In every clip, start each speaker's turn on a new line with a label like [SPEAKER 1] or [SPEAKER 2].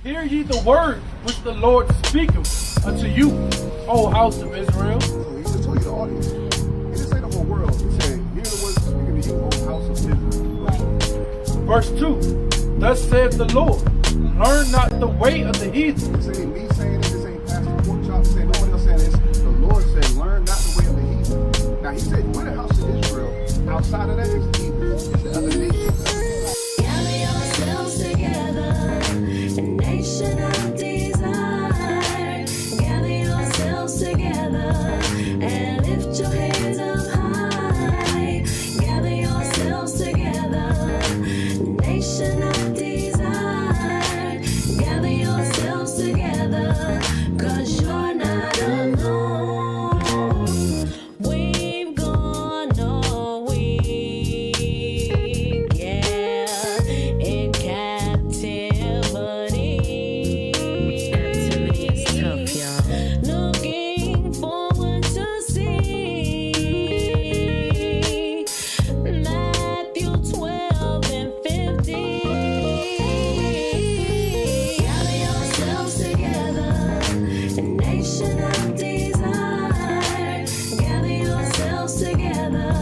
[SPEAKER 1] Hear ye the word which the Lord speaketh unto you, O house of Israel.
[SPEAKER 2] So he just told you the audience. He didn't say the whole world. He said, hear the words speaking to you, O house of Israel.
[SPEAKER 1] Verse 2. Thus saith the Lord, learn not the way of the heathen.
[SPEAKER 2] This ain't me saying it. This ain't Pastor Porkchop saying. Nobody else saying this. The Lord said, learn not the way of the heathen. Now he said, we're the house of Israel. Outside of that is the heathen. It's the other nations.
[SPEAKER 3] Gather yourselves together, a nation of desire. Gather yourselves together and lift your heads up high. Gather yourselves together, nation of desire. Gather yourselves together, 'cause you're not alone. We've gone a week, yeah, in captivity. Captivity is tough, y'all. Looking forward to see Matthew 12 and 50. Gather yourselves together, a nation of desire. Gather yourselves together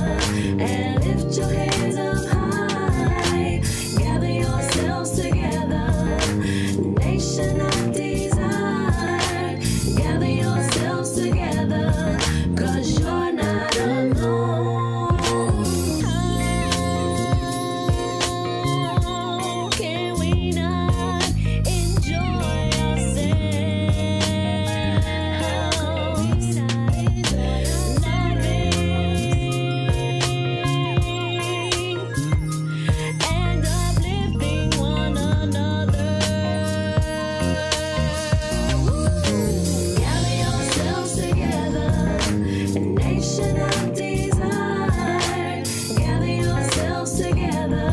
[SPEAKER 3] and lift your heads up high. Gather yourselves together, nation of desire. Gather yourselves together, 'cause you're not alone. How can we not enjoy ourselves? And uplifting one another. Gather yourselves together, a nation of desire. Gather yourselves together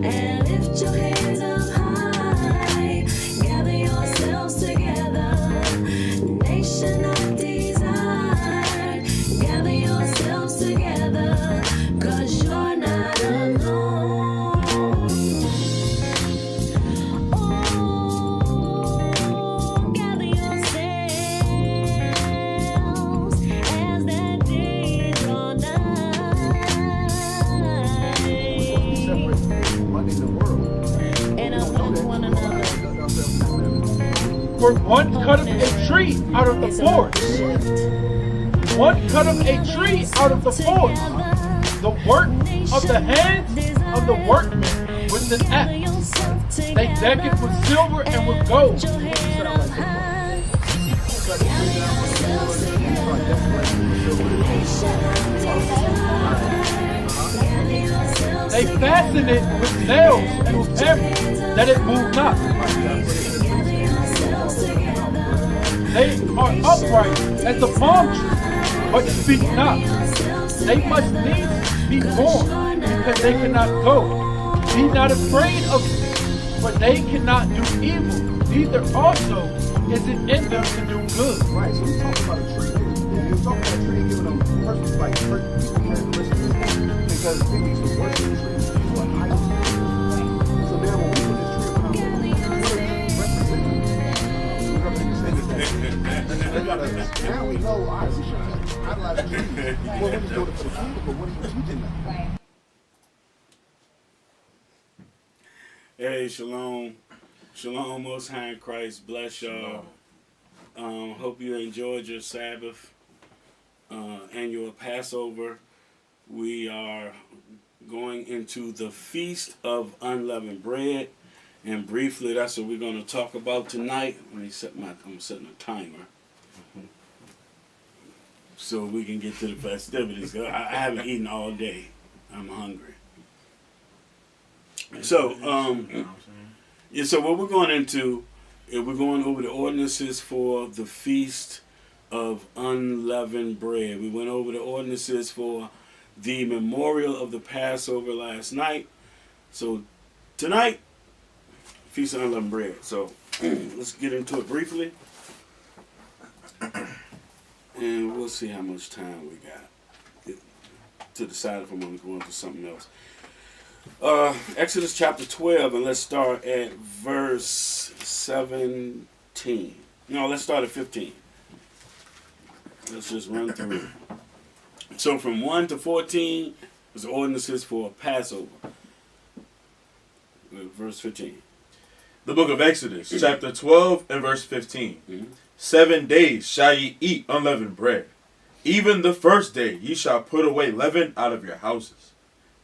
[SPEAKER 3] and lift your heads up high. Gather yourselves together, nation of desire. Gather yourselves together, 'cause you're not alone. Oh, gather yourselves as that day draw nigh.
[SPEAKER 2] Separate money in the world.
[SPEAKER 3] And uplift one another.
[SPEAKER 1] For one cut of a tree out of the
[SPEAKER 3] It's a
[SPEAKER 1] forest.
[SPEAKER 3] shift.
[SPEAKER 1] One cut of a tree out of the forest. The work of the hands of the workmen with an axe. They deck it with silver and with gold. They fasten it with nails and with hammers, that it move not. They are upright as the palm tree, but speak not. They must needs be born, because they cannot go. Be not afraid of them, for they cannot do evil. Neither also is it in them to do good.
[SPEAKER 2] Right, so he's talking about a tree. He's talking about a tree giving them personal, like, people characteristics. Because they need to worship the tree. It's what idols do. So then when we put this tree around, now we know, all right, we should idolize the tree. Well, we're just doing it for the kingdom, but what are you teaching them?
[SPEAKER 4] Hey, shalom. Shalom, Most High in Christ. Bless y'all. Hope you enjoyed your Sabbath and your Passover. We are going into the Feast of Unleavened Bread. And briefly, that's what we're going to talk about tonight. I'm setting a timer so we can get to the festivities. I haven't eaten all day. I'm hungry. So, so what we're going into, we're going over the ordinances for the Feast of Unleavened Bread. We went over the ordinances for the memorial of the Passover last night. So tonight, Feast of Unleavened Bread. So let's get into it briefly. And we'll see how much time we got to decide if I'm going to go into something else. Exodus chapter 12, and let's start at verse 17. No, let's start at 15. Let's just run through it. So from 1 to 14 was the ordinances for Passover. Verse 15.
[SPEAKER 5] The book of Exodus, chapter 12 and verse 15.
[SPEAKER 4] Mhm.
[SPEAKER 5] 7 days shall ye eat unleavened bread. Even the first day ye shall put away leaven out of your houses.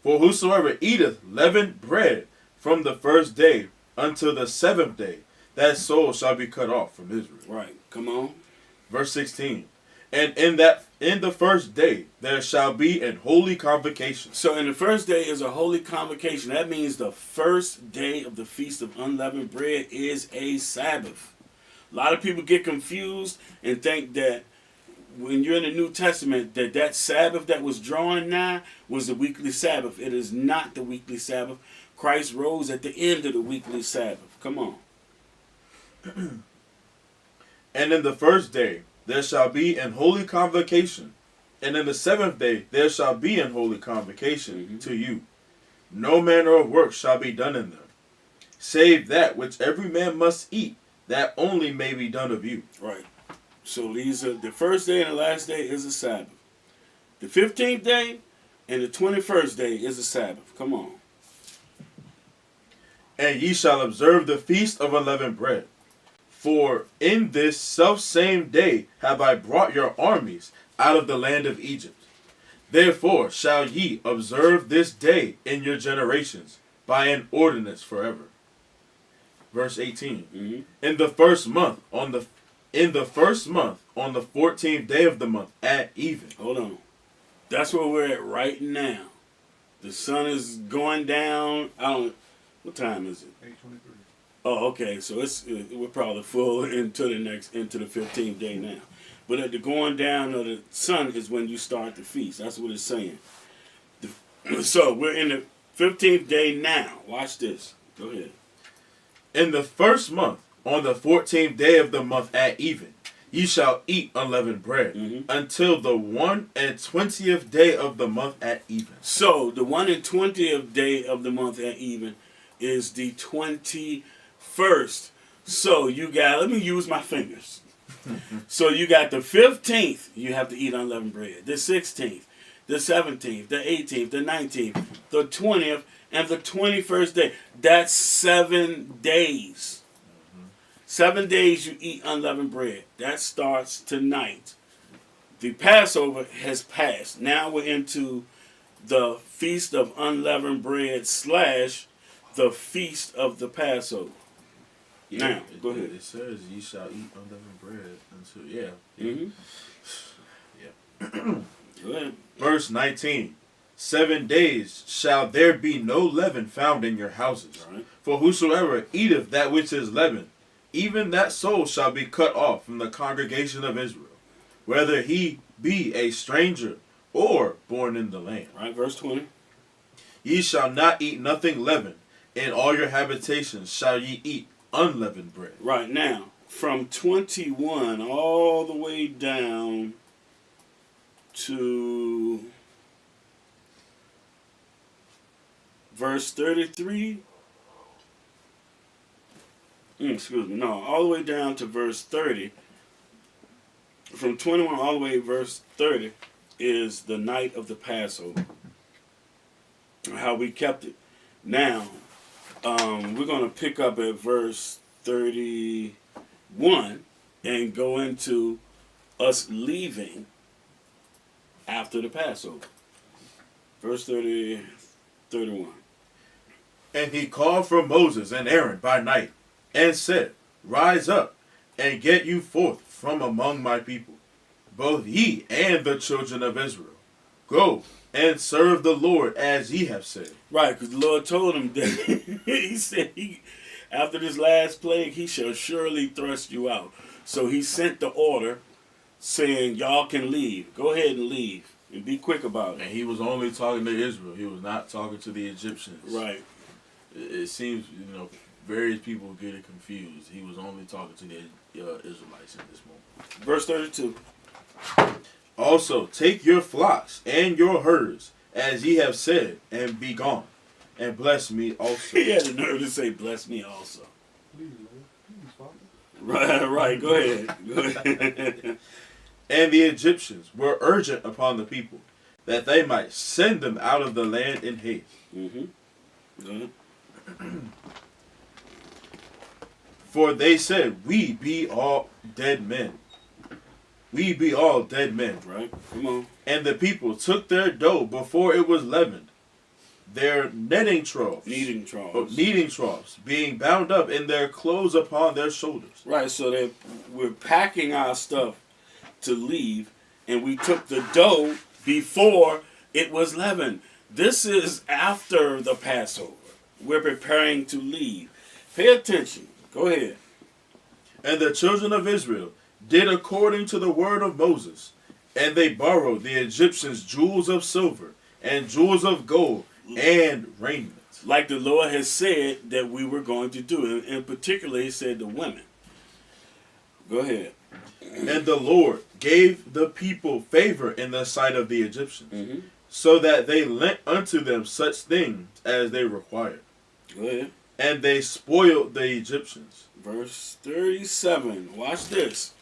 [SPEAKER 5] For whosoever eateth leavened bread from the first day until the 7th day, that soul shall be cut off from Israel.
[SPEAKER 4] Right. Come on.
[SPEAKER 5] Verse 16. And in the first day there shall be an holy convocation.
[SPEAKER 4] So in the first day is a holy convocation. That means the first day of the Feast of Unleavened Bread is a Sabbath. A lot of people get confused and think that when you're in the New Testament, that Sabbath that was drawn nigh was the weekly Sabbath. It is not the weekly Sabbath. Christ rose at the end of the weekly Sabbath. Come on.
[SPEAKER 5] And in the first day there shall be an holy convocation, and in the 7th day there shall be an holy convocation to you. No manner of work shall be done in them, save that which every man must eat, that only may be done of you.
[SPEAKER 4] Right. So these are the first day and the last day is a Sabbath. The 15th day and the 21st day is a Sabbath. Come on.
[SPEAKER 5] And ye shall observe the feast of unleavened bread. For in this selfsame day have I brought your armies out of the land of Egypt. Therefore shall ye observe this day in your generations by an ordinance forever. Verse 18.
[SPEAKER 4] Mm-hmm.
[SPEAKER 5] In the first month, on the 14th day of the month at even.
[SPEAKER 4] Hold on. That's where we're at right now. The sun is going down. What time is it?
[SPEAKER 2] 8:23.
[SPEAKER 4] Oh, okay. So we're probably full into the 15th day now. But at the going down of the sun is when you start the feast. That's what it's saying. So we're in the 15th day now. Watch this. Go ahead.
[SPEAKER 5] In the first month, on the 14th day of the month at even, ye shall eat unleavened bread until the 21st day of the month at even.
[SPEAKER 4] So the 21st day of the month at even is the 21st. So you got, let me use my fingers. So you got the 15th, you have to eat unleavened bread. The 16th, the 17th, the 18th, the 19th, the 20th, and the 21st day. That's 7 days. 7 days you eat unleavened bread. That starts tonight. The Passover has passed. Now we're into the Feast of Unleavened Bread / the Feast of the Passover. Now, go ahead.
[SPEAKER 5] It says ye shall eat unleavened bread until,
[SPEAKER 4] Go ahead.
[SPEAKER 5] Verse 19. 7 days shall there be no leaven found in your houses.
[SPEAKER 4] Right.
[SPEAKER 5] For whosoever eateth that which is leavened, even that soul shall be cut off from the congregation of Israel, whether he be a stranger or born in the land.
[SPEAKER 4] Right, verse 20.
[SPEAKER 5] Ye shall not eat nothing leavened. In all your habitations shall ye eat unleavened bread.
[SPEAKER 4] Right now, from 21 all the way down to verse 33. All the way down to verse 30. From 21 all the way to verse 30 is the night of the Passover. How we kept it. Now, we're going to pick up at verse 31 and go into us leaving after the Passover. Verse 31.
[SPEAKER 5] And he called for Moses and Aaron by night, and said, Rise up, and get you forth from among my people, both ye and the children of Israel. Go and serve the Lord as ye have said.
[SPEAKER 4] Right, because the Lord told him that he said after this last plague, he shall surely thrust you out. So he sent the order saying, y'all can leave. Go ahead and leave. And be quick about
[SPEAKER 5] And
[SPEAKER 4] it.
[SPEAKER 5] he was only talking to Israel. He was not talking to the Egyptians.
[SPEAKER 4] Right.
[SPEAKER 5] It seems, various people get it confused. He was only talking to the Israelites in this moment.
[SPEAKER 4] Verse 32.
[SPEAKER 5] Also, take your flocks and your herds, as ye have said, and be gone. and bless me also.
[SPEAKER 4] He had the nerve to say, bless me also.
[SPEAKER 2] Please, man. Please, Father.
[SPEAKER 4] Right. Go ahead.
[SPEAKER 5] And the Egyptians were urgent upon the people, that they might send them out of the land in haste.
[SPEAKER 4] Mm-hmm. Go ahead.
[SPEAKER 5] For they said, we be all dead men. We be all dead men.
[SPEAKER 4] Right. Come on.
[SPEAKER 5] And the people took their dough before it was leavened, their kneading troughs, kneading troughs, being bound up in their clothes upon their shoulders.
[SPEAKER 4] Right. So we're packing our stuff to leave, and we took the dough before it was leavened. This is after the Passover. We're preparing to leave. Pay attention. Go ahead.
[SPEAKER 5] And the children of Israel did according to the word of Moses, and they borrowed the Egyptians jewels of silver and jewels of gold and raiment.
[SPEAKER 4] Like the Lord has said that we were going to do. In particular, he said the women. Go ahead.
[SPEAKER 5] And the Lord gave the people favor in the sight of the Egyptians,
[SPEAKER 4] Mm-hmm.
[SPEAKER 5] so that they lent unto them such things as they required.
[SPEAKER 4] Go ahead.
[SPEAKER 5] And they spoiled the Egyptians.
[SPEAKER 4] Verse 37. Watch this.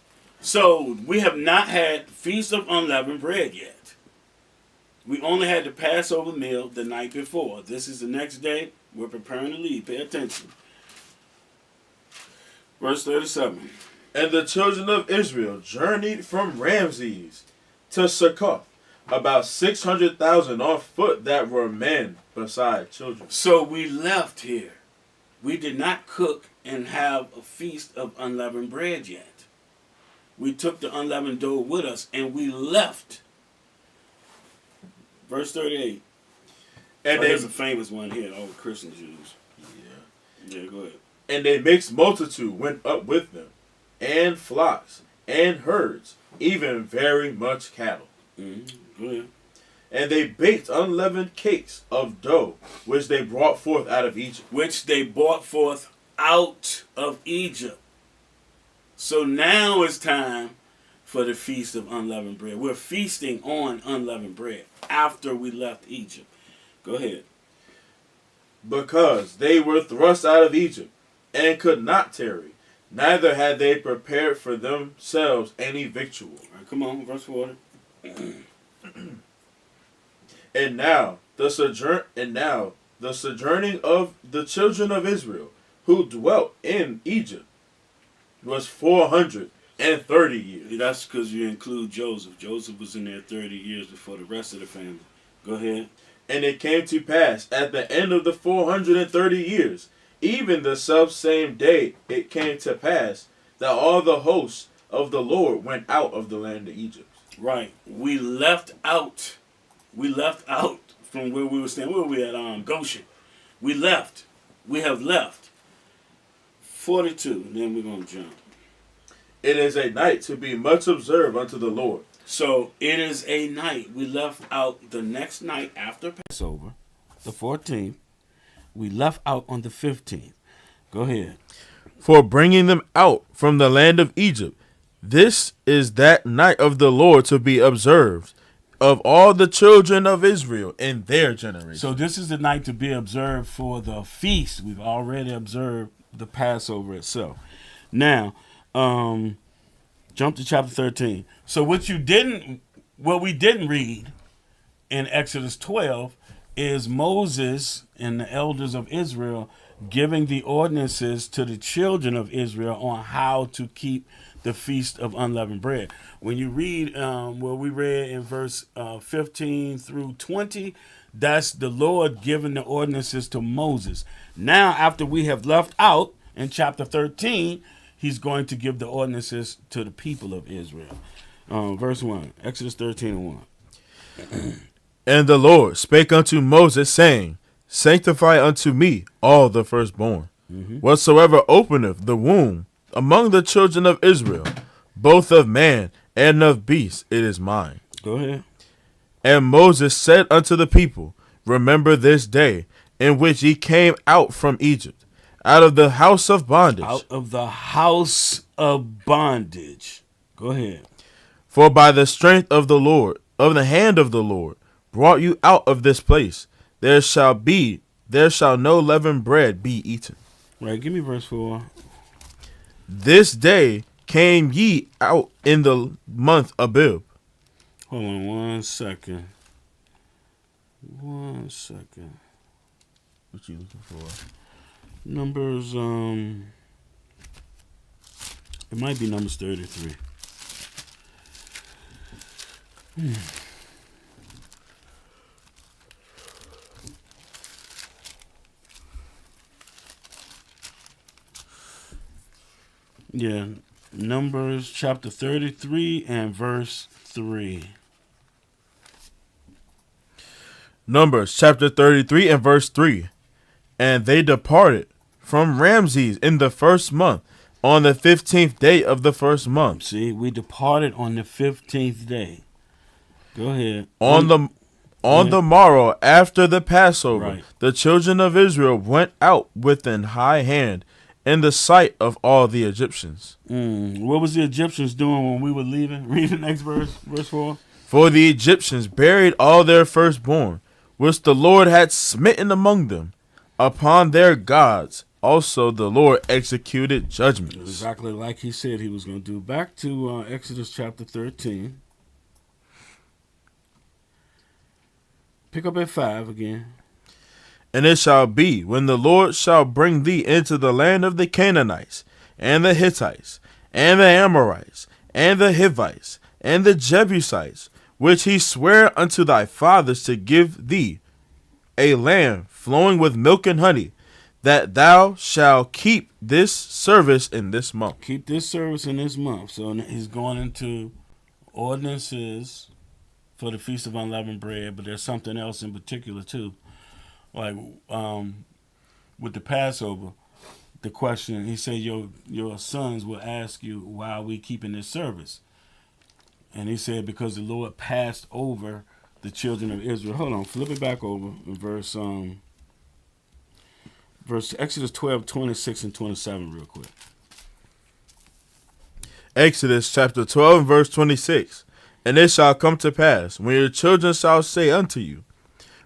[SPEAKER 4] So we have not had Feast of Unleavened Bread yet. We only had the Passover meal the night before. This is the next day. We're preparing to leave. Pay attention. Verse 37.
[SPEAKER 5] And the children of Israel journeyed from Ramses to Succoth, about 600,000 on foot that were men beside children.
[SPEAKER 4] So we left here. We did not cook and have a Feast of Unleavened Bread yet. We took the unleavened dough with us and we left. Verse 38.
[SPEAKER 5] And
[SPEAKER 4] There's a famous one here all the Christians use. Yeah, go ahead.
[SPEAKER 5] And a mixed multitude went up with them, and flocks, and herds, even very much cattle.
[SPEAKER 4] Mm-hmm. Go ahead.
[SPEAKER 5] And they baked unleavened cakes of dough, which they brought forth out of Egypt.
[SPEAKER 4] Which they brought forth out of Egypt. So now it's time for the Feast of Unleavened Bread. We're feasting on unleavened bread after we left Egypt. Go ahead.
[SPEAKER 5] Because they were thrust out of Egypt, and could not tarry, neither had they prepared for themselves any victual.
[SPEAKER 4] All right, come on, verse 40.
[SPEAKER 5] And now the sojourning of the children of Israel, who dwelt in Egypt, was 430 years.
[SPEAKER 4] That's because you include Joseph. Joseph was in there 30 years before the rest of the family. Go ahead.
[SPEAKER 5] And it came to pass at the end of the 430 years, even the selfsame day it came to pass, that all the hosts of the Lord went out of the land of Egypt.
[SPEAKER 4] Right. We left out. We left out from where we were staying. Where were we at? Goshen. We left. We have left. 42. Then we're going to jump.
[SPEAKER 5] It is a night to be much observed unto the Lord.
[SPEAKER 4] So it is a night. We left out the next night after Passover, the 14th. We left out on the 15th. Go ahead.
[SPEAKER 5] For bringing them out from the land of Egypt. This is that night of the Lord to be observed of all the children of Israel in their generation.
[SPEAKER 4] So this is the night to be observed for the feast. We've already observed the Passover itself. Now, jump to chapter 13. So what we didn't read in Exodus 12 is Moses and the elders of Israel giving the ordinances to the children of Israel on how to keep the Feast of Unleavened Bread. When you read what we read in verse 15 through 20, that's the Lord giving the ordinances to Moses. Now, after we have left out in chapter 13, he's going to give the ordinances to the people of Israel. Verse 1, Exodus 13 and 1.
[SPEAKER 5] And the Lord spake unto Moses, saying, Sanctify unto me all the firstborn, whatsoever openeth the womb among the children of Israel, both of man and of beast, it is mine.
[SPEAKER 4] Go ahead.
[SPEAKER 5] And Moses said unto the people, Remember this day in which ye came out from Egypt, out of the house of bondage.
[SPEAKER 4] Out of the house of bondage. Go ahead.
[SPEAKER 5] For by the strength of the Lord, of the hand of the Lord, brought you out of this place. There shall be there shall no leavened bread be eaten.
[SPEAKER 4] Right, give me verse 4.
[SPEAKER 5] This day came ye out in the month Abib.
[SPEAKER 4] Hold on 1 second. 1 second.
[SPEAKER 5] What you looking for?
[SPEAKER 4] Numbers, it might be Numbers 33. Yeah, Numbers chapter 33 and verse 3.
[SPEAKER 5] Numbers chapter 33 and verse 3. And they departed from Ramses in the first month, on the 15th day of the first month.
[SPEAKER 4] See, we departed on the 15th day. Go ahead.
[SPEAKER 5] On the morrow after the Passover,
[SPEAKER 4] Right.
[SPEAKER 5] the children of Israel went out with an high hand in the sight of all the Egyptians.
[SPEAKER 4] What was the Egyptians doing when we were leaving? Read the next verse, verse 4.
[SPEAKER 5] For the Egyptians buried all their firstborn, which the Lord had smitten among them, upon their gods. Also the Lord executed judgments.
[SPEAKER 4] Exactly like he said he was going to do. Back to Exodus chapter 13. Pick up at 5 again.
[SPEAKER 5] And it shall be, when the Lord shall bring thee into the land of the Canaanites, and the Hittites, and the Amorites, and the Hivites, and the Jebusites, which he sware unto thy fathers to give thee, a land flowing with milk and honey, that thou shalt keep this service in this month.
[SPEAKER 4] Keep this service in this month. So he's going into ordinances for the Feast of Unleavened Bread, but there's something else in particular too. Like with the Passover, the question, he said, your sons will ask you, why are we keeping this service? And he said, because the Lord passed over the children of Israel. Hold on, flip it back over in verse Exodus 12, 26 and 27 real quick.
[SPEAKER 5] Exodus chapter 12 and verse 26. And it shall come to pass, when your children shall say unto you,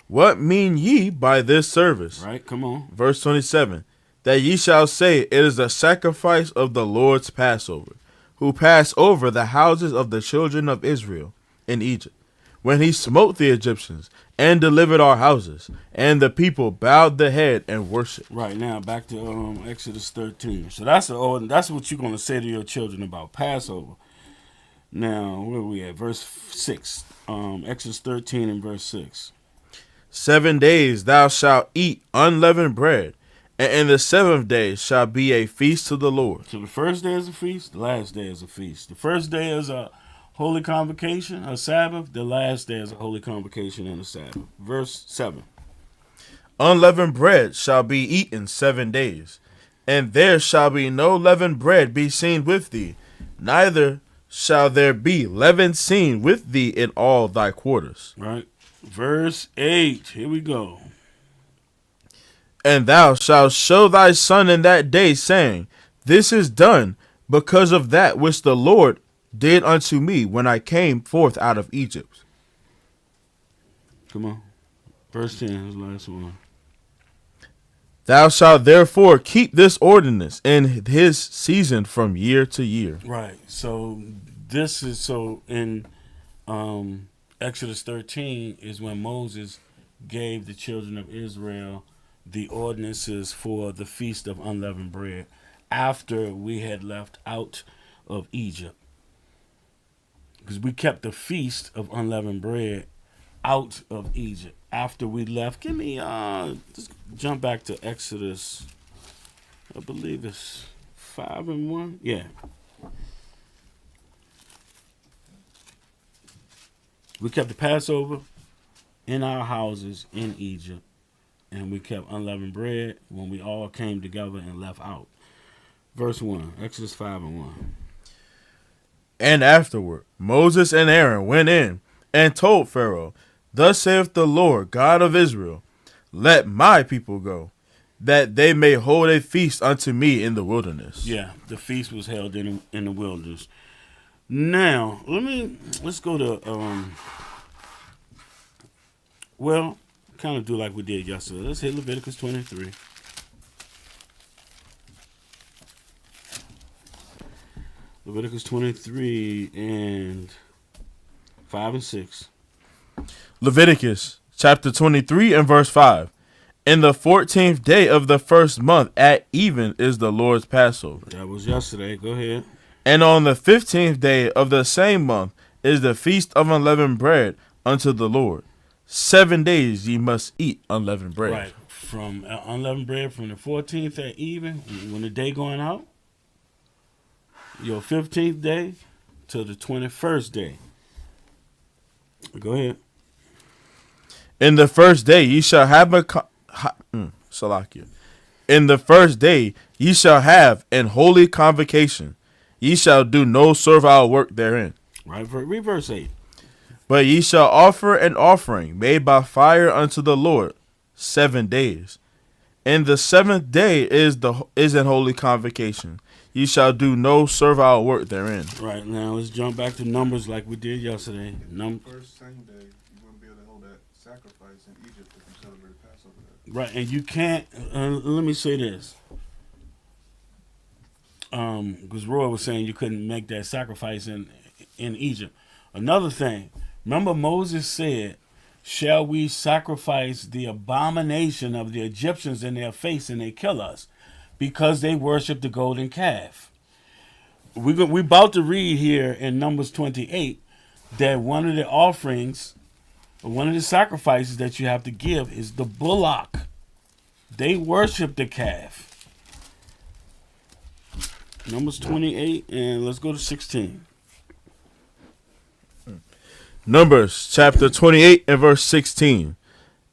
[SPEAKER 5] what mean ye by this service?
[SPEAKER 4] Right, come on.
[SPEAKER 5] Verse 27. That ye shall say, it is the sacrifice of the Lord's Passover, who passed over the houses of the children of Israel in Egypt, when he smote the Egyptians and delivered our houses, and the people bowed the head and worshiped.
[SPEAKER 4] Right, now back to Exodus 13. So that's what you're going to say to your children about Passover. Now, where are we at? Verse 6. Exodus 13 and verse 6.
[SPEAKER 5] 7 days thou shalt eat unleavened bread, and in the 7th day shall be a feast to the Lord.
[SPEAKER 4] So the first day is a feast, the last day is a feast. The first day is a holy convocation, a Sabbath. The last day is a holy convocation and a Sabbath. Verse 7.
[SPEAKER 5] Unleavened bread shall be eaten 7 days, and there shall be no leavened bread be seen with thee, neither shall there be leaven seen with thee in all thy quarters.
[SPEAKER 4] Right. Verse 8. Here we go.
[SPEAKER 5] And thou shalt show thy son in that day, saying, this is done because of that which the Lord did unto me when I came forth out of Egypt.
[SPEAKER 4] Come on. Verse 10 is the last one.
[SPEAKER 5] Thou shalt therefore keep this ordinance in his season from year to year.
[SPEAKER 4] Right. So this is so in Exodus 13 is when Moses gave the children of Israel the ordinances for the Feast of Unleavened Bread after we had left out of Egypt. Because we kept the Feast of Unleavened Bread out of Egypt after we left. Give me, just jump back to Exodus, I believe it's 5 and 1. Yeah. We kept the Passover in our houses in Egypt, and we kept unleavened bread when we all came together and left out. Verse 1, Exodus 5 and 1.
[SPEAKER 5] And afterward, Moses and Aaron went in and told Pharaoh, thus saith the Lord God of Israel, let my people go, that they may hold a feast unto me in the wilderness.
[SPEAKER 4] Yeah, the feast was held in the wilderness. Now, let's go to, kind of do like we did yesterday. Let's hit Leviticus 23. Leviticus 23 and 5 and 6.
[SPEAKER 5] Leviticus chapter 23 and verse 5. In the 14th day of the first month at even is the Lord's Passover.
[SPEAKER 4] That was yesterday. Go ahead.
[SPEAKER 5] And on the 15th day of the same month is the Feast of Unleavened Bread unto the Lord. 7 days ye must eat unleavened bread.
[SPEAKER 4] Right. From unleavened bread from the 14th at even, when the day going out, your 15th day to the 21st day. Go ahead.
[SPEAKER 5] In the first day ye shall have Salakia. In the first day ye shall have an holy convocation. Ye shall do no servile work therein.
[SPEAKER 4] Right. Read verse 8.
[SPEAKER 5] But ye shall offer an offering made by fire unto the Lord 7 days. And the 7th day is an holy convocation. Ye shall do no servile work therein.
[SPEAKER 4] Right, now let's jump back to Numbers like we did yesterday.
[SPEAKER 2] First same day, you wouldn't be able to hold that sacrifice in Egypt if you celebrated Passover.
[SPEAKER 4] Right, and you can't, let me say this. Because Roy was saying you couldn't make that sacrifice in Egypt. Another thing, remember Moses said, shall we sacrifice the abomination of the Egyptians in their face and they kill us? Because they worship the golden calf. We about to read here in Numbers 28 that one of the offerings, or one of the sacrifices that you have to give is the bullock. They worship the calf. Numbers 28, and let's go to 16.
[SPEAKER 5] Numbers chapter 28 and verse 16.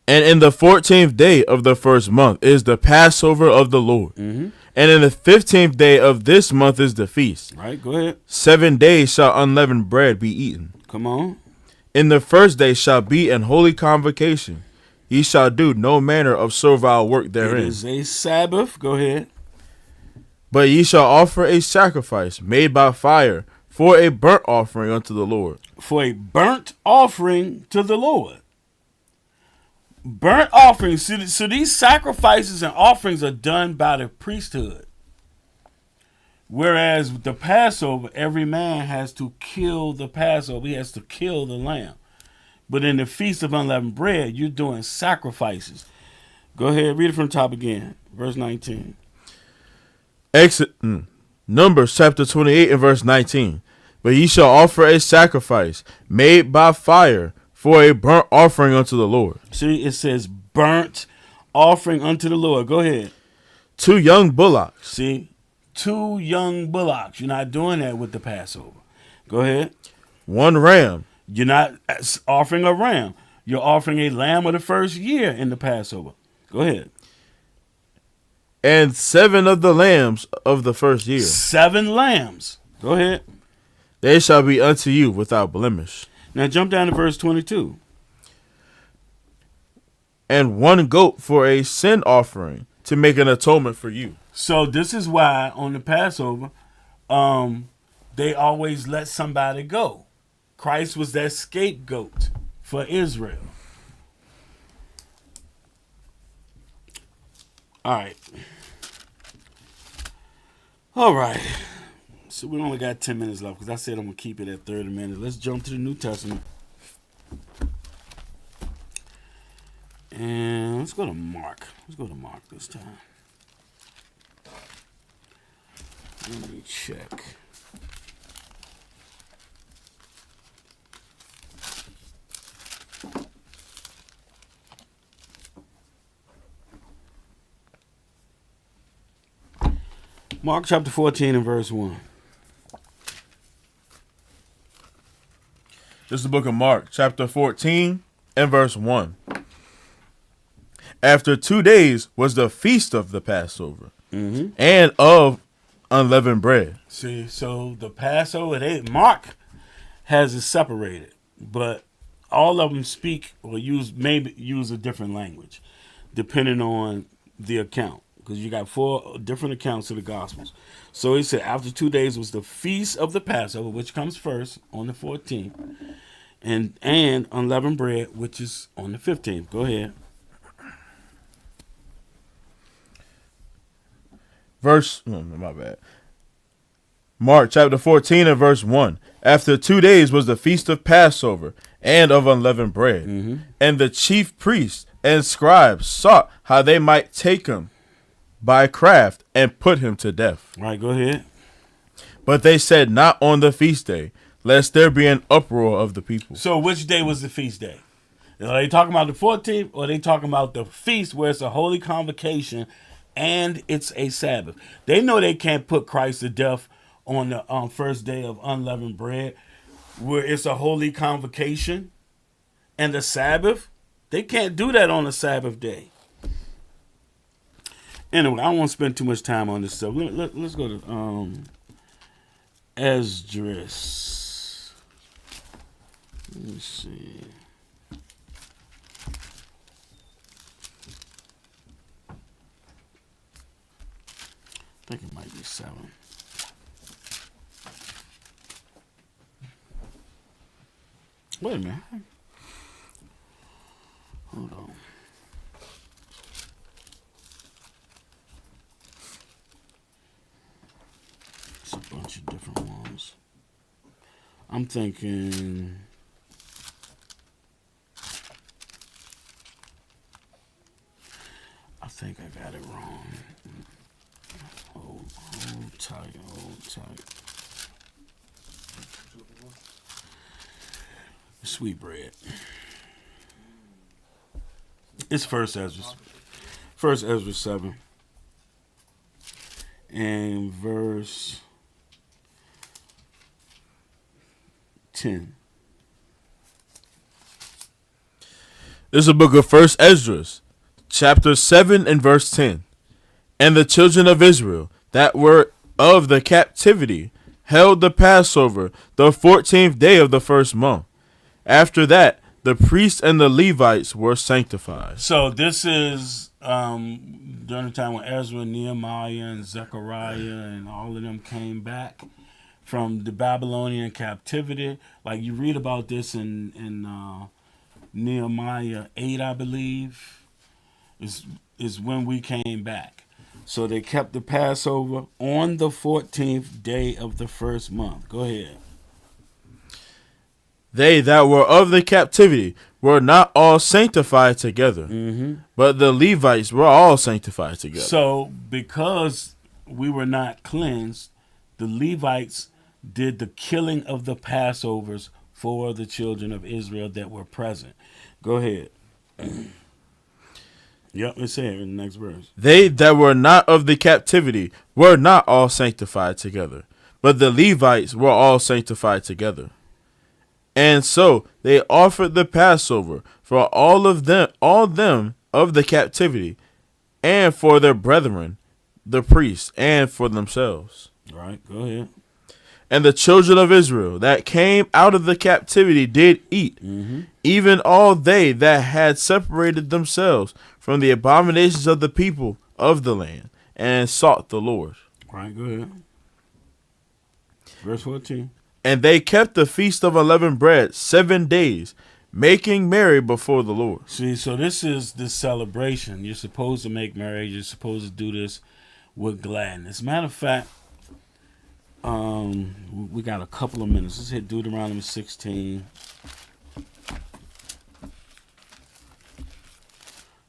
[SPEAKER 5] And in the 14th day of the first month is the Passover of the Lord.
[SPEAKER 4] Mm-hmm.
[SPEAKER 5] And in the 15th day of this month is the feast.
[SPEAKER 4] Right, go ahead.
[SPEAKER 5] 7 days shall unleavened bread be eaten.
[SPEAKER 4] Come on.
[SPEAKER 5] In the first day shall be an holy convocation. Ye shall do no manner of servile work therein.
[SPEAKER 4] It is a Sabbath. Go ahead.
[SPEAKER 5] But ye shall offer a sacrifice made by fire for a burnt offering unto the Lord.
[SPEAKER 4] For a burnt offering to the Lord. Burnt offerings. So these sacrifices and offerings are done by the priesthood. Whereas with the Passover, every man has to kill the Passover. He has to kill the lamb. But in the Feast of Unleavened Bread, you're doing sacrifices. Go ahead, read it from the top again. Verse 19.
[SPEAKER 5] Numbers chapter 28 and verse 19. But ye shall offer a sacrifice made by fire for a burnt offering unto the Lord.
[SPEAKER 4] See, it says burnt offering unto the Lord. Go ahead.
[SPEAKER 5] 2 young bullocks.
[SPEAKER 4] See, 2 young bullocks. You're not doing that with the Passover. Go ahead.
[SPEAKER 5] 1 ram.
[SPEAKER 4] You're not offering a ram. You're offering a lamb of the first year in the Passover. Go ahead.
[SPEAKER 5] And 7 of the lambs of the first year.
[SPEAKER 4] 7 lambs. Go ahead.
[SPEAKER 5] They shall be unto you without blemish.
[SPEAKER 4] Now jump down to verse 22.
[SPEAKER 5] And 1 goat for a sin offering to make an atonement for you.
[SPEAKER 4] So this is why on the Passover, they always let somebody go. Christ was that scapegoat for Israel. All right. So we only got 10 minutes left because I said I'm going to keep it at 30 minutes. Let's jump to the New Testament. And let's go to Mark. Let's go to Mark this time. Let me check. Mark chapter 14 and verse 1.
[SPEAKER 5] This is the book of Mark, chapter 14 and verse 1. After 2 days was the feast of the Passover and of unleavened bread.
[SPEAKER 4] See, so the Passover, Mark has it separated, but all of them speak or maybe use a different language, depending on the account. Because you got 4 different accounts of the Gospels. So he said after 2 days was the feast of the Passover, which comes first on the 14th, and unleavened bread, which is on the 15th. Go ahead.
[SPEAKER 5] My bad. Mark chapter 14 and verse 1. After 2 days was the feast of Passover and of unleavened bread. And the chief priests and scribes sought how they might take him by craft and put him to death.
[SPEAKER 4] Right, go ahead.
[SPEAKER 5] But they said, not on the feast day, lest there be an uproar of the people.
[SPEAKER 4] So which day was the feast day? Are they talking about the 14th, or are they talking about the feast where it's a holy convocation and it's a Sabbath? They know they can't put Christ to death on the first day of unleavened bread, where it's a holy convocation and the Sabbath. They can't do that on the Sabbath day. Anyway, I don't want to spend too much time on this stuff. Let's go to Esdras. Let me see. I think it might be 7. Wait a minute. Hold on. It's a bunch of different ones. I'm thinking... I think I got it wrong. Hold tight. Sweet bread. It's First Ezra 7 and verse 10.
[SPEAKER 5] This is the book of First Esdras, chapter 7 and verse 10. And the children of Israel that were of the captivity held the Passover the 14th day of the first month. After that, the priests and the Levites were sanctified.
[SPEAKER 4] So this is during the time when Ezra, Nehemiah, and Zechariah and all of them came back from the Babylonian captivity. Like you read about this in Nehemiah 8, I believe, is when we came back. So they kept the Passover on the 14th day of the first month. Go ahead.
[SPEAKER 5] They that were of the captivity were not all sanctified together, but the Levites were all sanctified together.
[SPEAKER 4] So because we were not cleansed, the Levites did the killing of the Passovers for the children of Israel that were present. Go ahead. Yep, it's here in the next verse.
[SPEAKER 5] They that were not of the captivity were not all sanctified together, but the Levites were all sanctified together. And so they offered the Passover for all them of the captivity, and for their brethren, the priests, and for themselves.
[SPEAKER 4] All right, go ahead.
[SPEAKER 5] And the children of Israel that came out of the captivity did eat, even all they that had separated themselves from the abominations of the people of the land, and sought the Lord.
[SPEAKER 4] All right, go ahead. Verse 14.
[SPEAKER 5] And they kept the Feast of Unleavened Bread 7 days, making merry before the Lord.
[SPEAKER 4] See, so this is the celebration. You're supposed to make merry. You're supposed to do this with gladness. Matter of fact, we got a couple of minutes. Let's hit Deuteronomy 16.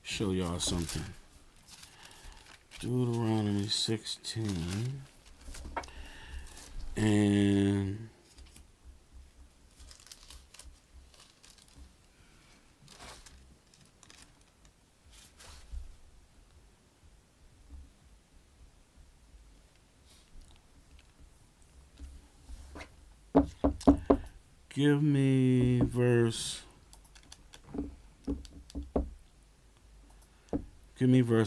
[SPEAKER 4] Show y'all something. Deuteronomy 16. And give me verse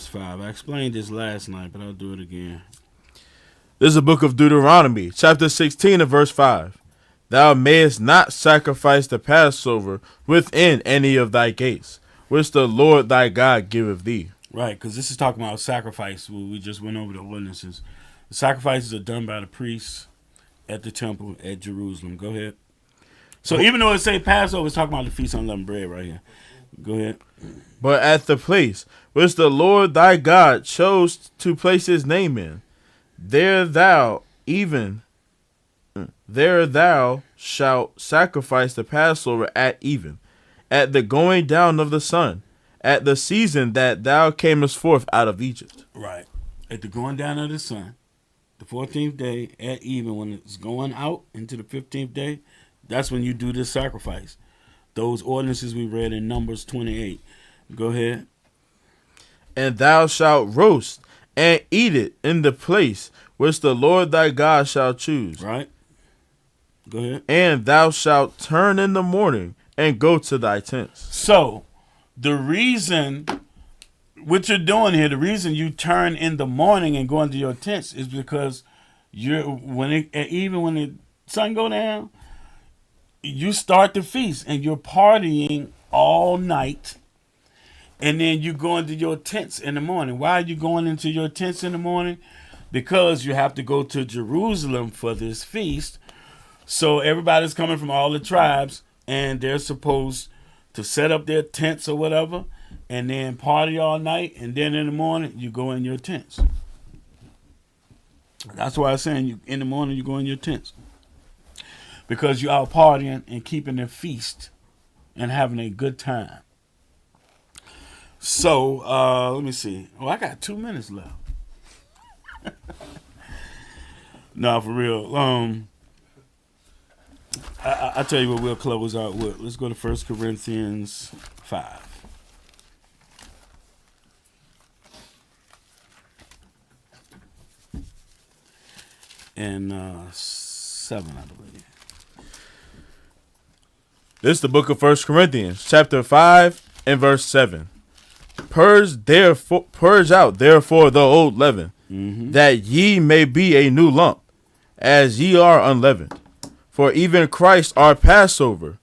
[SPEAKER 4] 5. I explained this last night, but I'll do it again.
[SPEAKER 5] This is the book of Deuteronomy, chapter 16 and verse 5. Thou mayest not sacrifice the Passover within any of thy gates, which the Lord thy God giveth thee.
[SPEAKER 4] Right, because this is talking about sacrifice. We just went over the ordinances. The sacrifices are done by the priests at the temple at Jerusalem. Go ahead. So even though it say Passover, it's talking about the Feast of Unleavened Bread right here. Go ahead.
[SPEAKER 5] But at the place which the Lord thy God chose to place his name in, There thou shalt sacrifice the Passover at even, at the going down of the sun, at the season that thou camest forth out of Egypt.
[SPEAKER 4] Right. At the going down of the sun, the 14th day at even, when it's going out into the 15th day, that's when you do this sacrifice. Those ordinances we read in Numbers 28. Go ahead.
[SPEAKER 5] And thou shalt roast and eat it in the place which the Lord thy God shall choose.
[SPEAKER 4] Right. Go ahead.
[SPEAKER 5] And thou shalt turn in the morning and go to thy tents.
[SPEAKER 4] So, the reason, what you're doing here, the reason you turn in the morning and go into your tents is because even when the sun go down, you start the feast and you're partying all night, and then you go into your tents in the morning. Why are you going into your tents in the morning? Because you have to go to Jerusalem for this feast. So everybody's coming from all the tribes, and they're supposed to set up their tents or whatever, and then party all night, and then in the morning you go in your tents. That's why I'm saying in the morning you go in your tents, because you're out partying and keeping the feast and having a good time. So let me see. Oh, I got 2 minutes left. No, for real. I tell you what we'll close out with. Let's go to 1 Corinthians 5. And 7, I believe.
[SPEAKER 5] This is the book of 1 Corinthians, chapter 5 and verse 7. Purge out therefore the old leaven, that ye may be a new lump, as ye are unleavened. For even Christ our Passover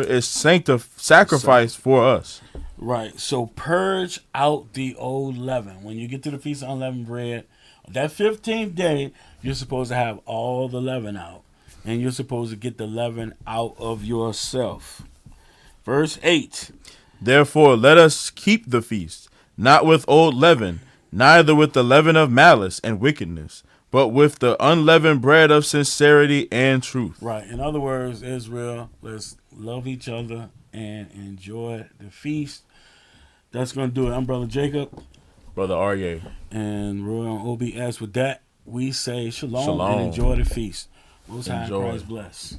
[SPEAKER 5] is sacrificed for us.
[SPEAKER 4] Right. So purge out the old leaven. When you get to the Feast of Unleavened Bread, that 15th day, you're supposed to have all the leaven out. And you're supposed to get the leaven out of yourself. Verse 8.
[SPEAKER 5] Therefore let us keep the feast, not with old leaven, neither with the leaven of malice and wickedness, but with the unleavened bread of sincerity and truth.
[SPEAKER 4] Right. In other words, Israel, let's love each other and enjoy the feast. That's going to do it. I'm Brother Jacob.
[SPEAKER 5] Brother Aryeh.
[SPEAKER 4] And Roy on OBS. With that, we say shalom,
[SPEAKER 5] Shalom.
[SPEAKER 4] and enjoy the feast. Most high in
[SPEAKER 5] Enjoy.
[SPEAKER 4] Christ bless.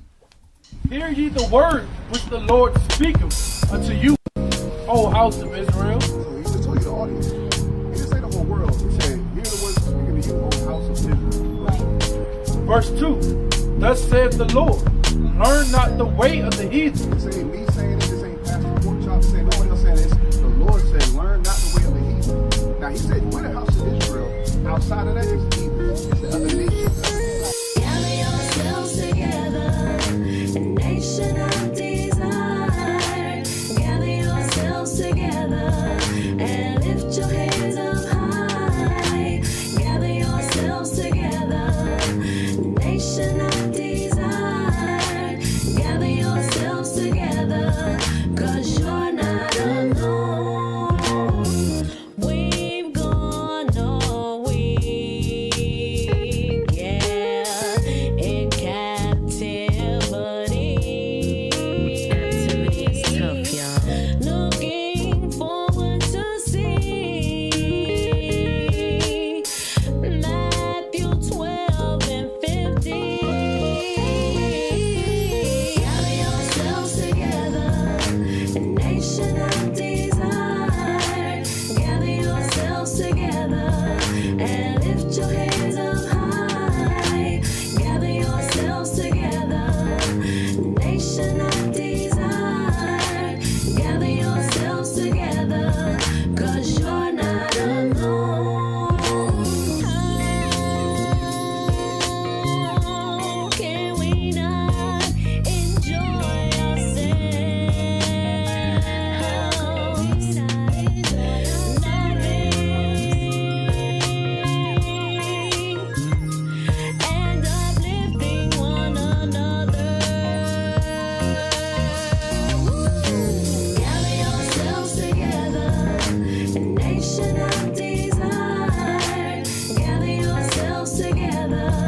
[SPEAKER 1] Hear ye the word which the Lord speaketh unto you, O house of Israel.
[SPEAKER 2] So he just told you the audience. He didn't say the whole world. He said, hear the words speaking to you, O house of Israel.
[SPEAKER 1] Verse 2. Thus saith the Lord, learn not the way of the heathen.
[SPEAKER 2] This ain't me saying it. This ain't Pastor Pork Chop saying, nobody else saying this. The Lord said, learn not the way of the heathen. Now he said, we're the house of Israel. Outside of that,